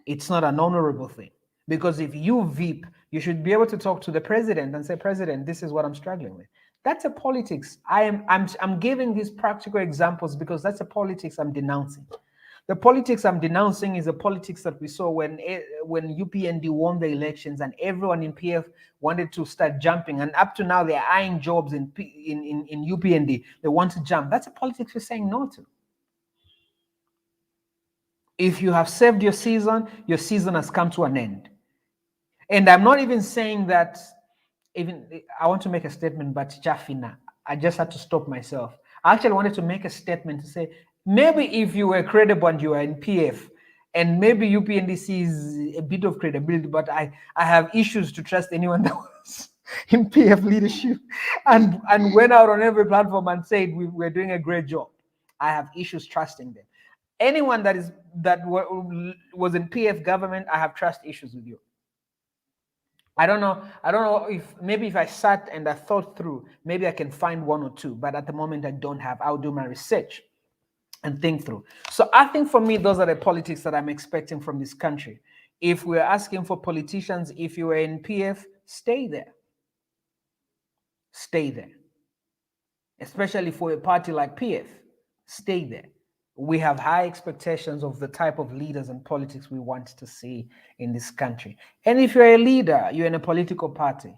It's not an honorable thing. Because if you veep, you should be able to talk to the president and say, President, this is what I'm struggling with. That's a politics. I'm giving these practical examples because that's a politics I'm denouncing. The politics I'm denouncing is the politics that we saw when UPND won the elections and everyone in PF wanted to start jumping. And up to now, they're eyeing jobs in UPND. They want to jump. That's a politics we're saying no to. If you have served your season has come to an end. And I'm not even saying that, I want to make a statement, but Jafina, I just had to stop myself. I actually wanted to make a statement to say, maybe if you were credible and you were in PF, and maybe UPND sees a bit of credibility, but I have issues to trust anyone that was in PF leadership and went out on every platform and said we're doing a great job. I have issues trusting them. Anyone that was in PF government, I have trust issues with you. I don't know if I sat and I thought through, maybe I can find one or two, but at the moment I don't have. I'll do my research and think through. So I think for me, those are the politics that I'm expecting from this country. If we're asking for politicians, if you were in PF, stay there. Stay there. Especially for a party like PF, stay there. We have high expectations of the type of leaders and politics we want to see in this country. And if you're a leader, you're in a political party,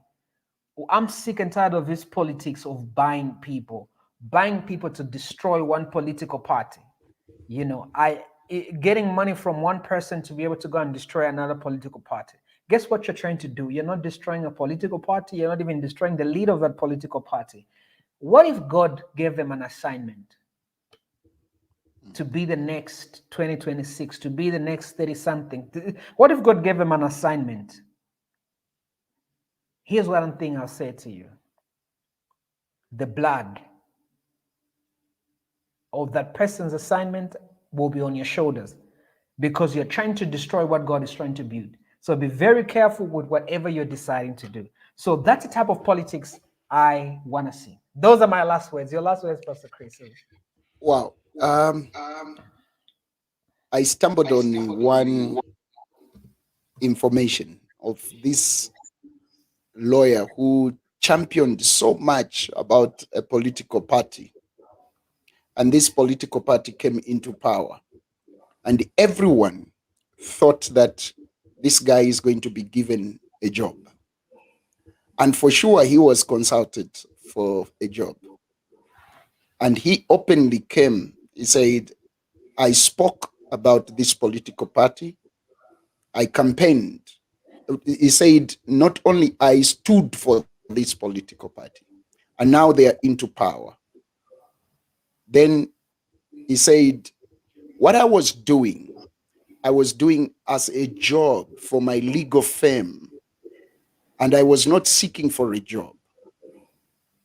I'm sick and tired of this politics of buying people to destroy one political party. You know, getting money from one person to be able to go and destroy another political party. Guess what you're trying to do? You're not destroying a political party. You're not even destroying the leader of that political party. What if God gave them an assignment to be the next 2026, to be the next 30-something? What if God gave them an assignment? Here's one thing I'll say to you. The blood of that person's assignment will be on your shoulders because you're trying to destroy what God is trying to build. So be very careful with whatever you're deciding to do. So that's the type of politics I want to see. Those are my last words. Your last words, Pastor Chris. Wow. I stumbled on one information of this lawyer who championed so much about a political party. And this political party came into power. And everyone thought that this guy is going to be given a job. And for sure, he was consulted for a job. And he openly came. He said, I spoke about this political party. I campaigned. He said, not only I stood for this political party, and now they are into power. Then he said, what I was doing I was doing as a job for my legal firm, and I was not seeking for a job.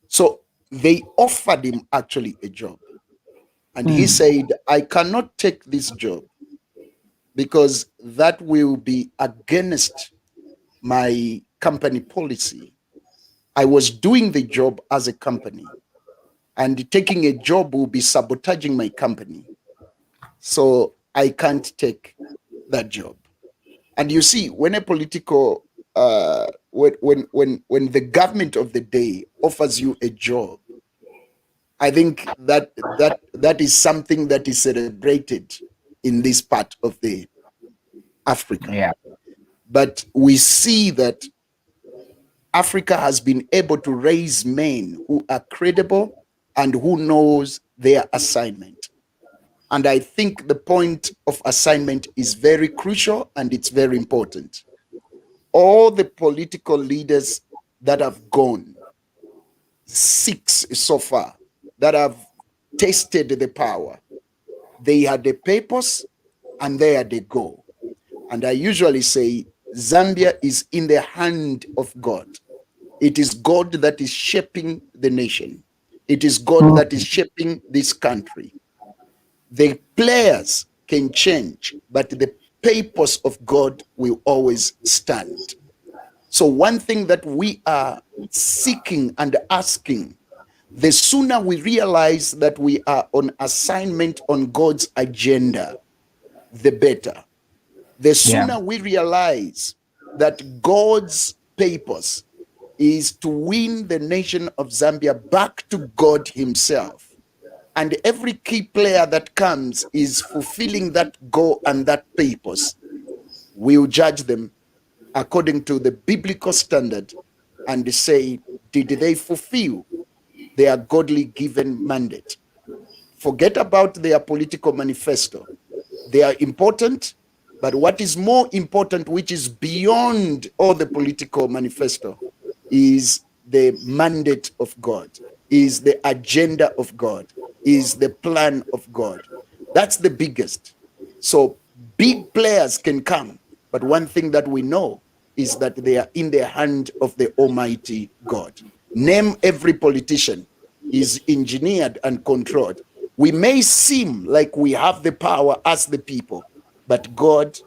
So they offered him actually a job. And he said, I cannot take this job because that will be against my company policy. I was doing the job as a company, and taking a job will be sabotaging my company. So I can't take that job. And you see, when a political, when the government of the day offers you a job, I think that is something that is celebrated in this part of the Africa. Yeah. But we see that Africa has been able to raise men who are credible and who knows their assignment. And I think the point of assignment is very crucial and it's very important. All the political leaders that have gone, 6 so far, that have tasted the power, they had the purpose and there they go. And I usually say Zambia is in the hand of God. It is God that is shaping the nation. It is God that is shaping this country. The players can change, but the purpose of God will always stand. So one thing that we are seeking and asking, the sooner we realize that we are on assignment on God's agenda, the better. The sooner we realize that God's purpose is to win the nation of Zambia back to God himself, and every key player that comes is fulfilling that goal and that purpose, we'll judge them according to the biblical standard and say, did they fulfill their godly given mandate? Forget about their political manifesto. They are important, but what is more important, which is beyond all the political manifesto, is the mandate of God, is the agenda of God, is the plan of God. That's the biggest. So big players can come, but one thing that we know is that they are in the hand of the Almighty God. Name every politician is engineered and controlled. We may seem like we have the power as the people, but God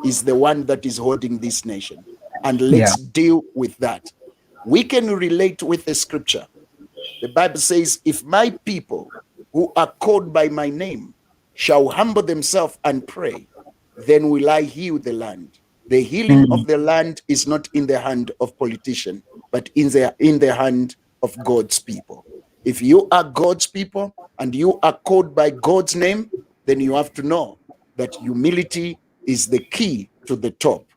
is the one that is holding this nation. And let's deal with that. We can relate with the scripture. The Bible says, if my people who are called by my name shall humble themselves and pray, then will I heal the land. The healing of the land is not in the hand of politicians, but in the hand of God's people. If you are God's people and you are called by God's name, then you have to know that humility is the key to the top.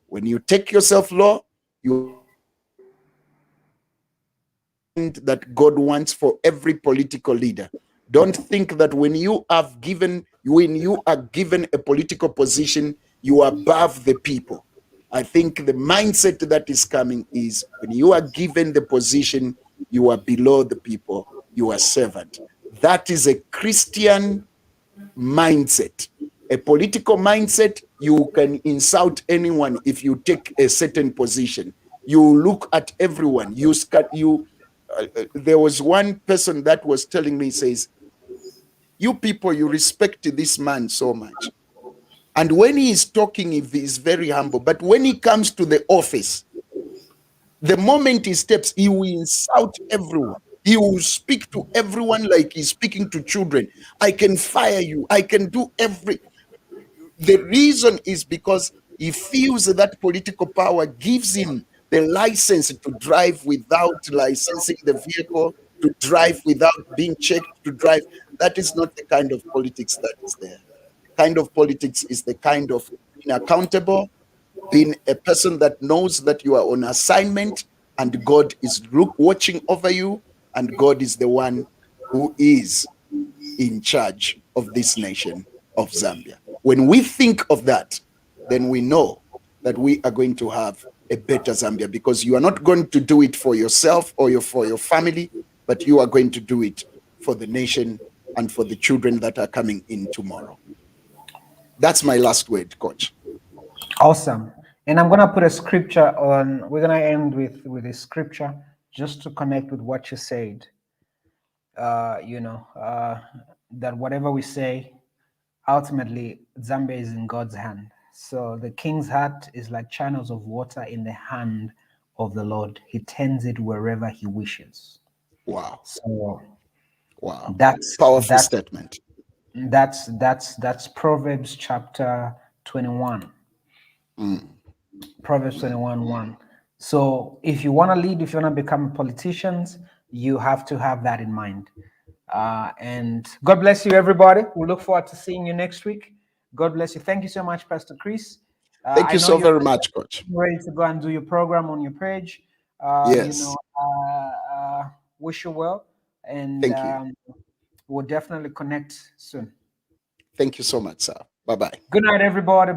When you take yourself low, you that God wants for every political leader. Don't think that when you are given a political position, you are above the people. I think the mindset that is coming is when you are given the position, you are below the people, you are servant. That is a Christian mindset. A political mindset, you can insult anyone if you take a certain position. You look at everyone. There was one person that was telling me, says, you people, you respect this man so much. And when he is talking, he is very humble. But when he comes to the office, the moment he steps, he will insult everyone. He will speak to everyone like he's speaking to children. I can fire you. I can do The reason is because he feels that political power gives him the license to drive without licensing the vehicle, to drive without being checked, to drive. That is not the kind of politics that is there. The kind of politics is the kind of being accountable, being a person that knows that you are on assignment and God is watching over you, and God is the one who is in charge of this nation of Zambia. When we think of that, then we know that we are going to have a better Zambia, because you are not going to do it for yourself or for your family, but you are going to do it for the nation and for the children that are coming in tomorrow. That's my last word, Coach. Awesome. And I'm gonna put a scripture on. We're gonna end with a scripture just to connect with what you said. That whatever we say, ultimately Zambia is in God's hand. So the king's heart is like channels of water in the hand of the Lord. He turns it wherever he wishes. Wow. So Wow. that's Powerful that's statement. that's Proverbs chapter 21. Proverbs 21:1. So if you want to lead, if you want to become politicians, you have to have that in mind. And God bless you, everybody. We look forward to seeing you next week. God bless you. Thank you so much, Pastor Chris. Thank I you know so you're very much, Coach. ready to go and do your program on your page. Yes. Wish you well, and Thank you. we'll definitely connect soon. Thank you so much, sir. Bye-bye. Good night, everybody.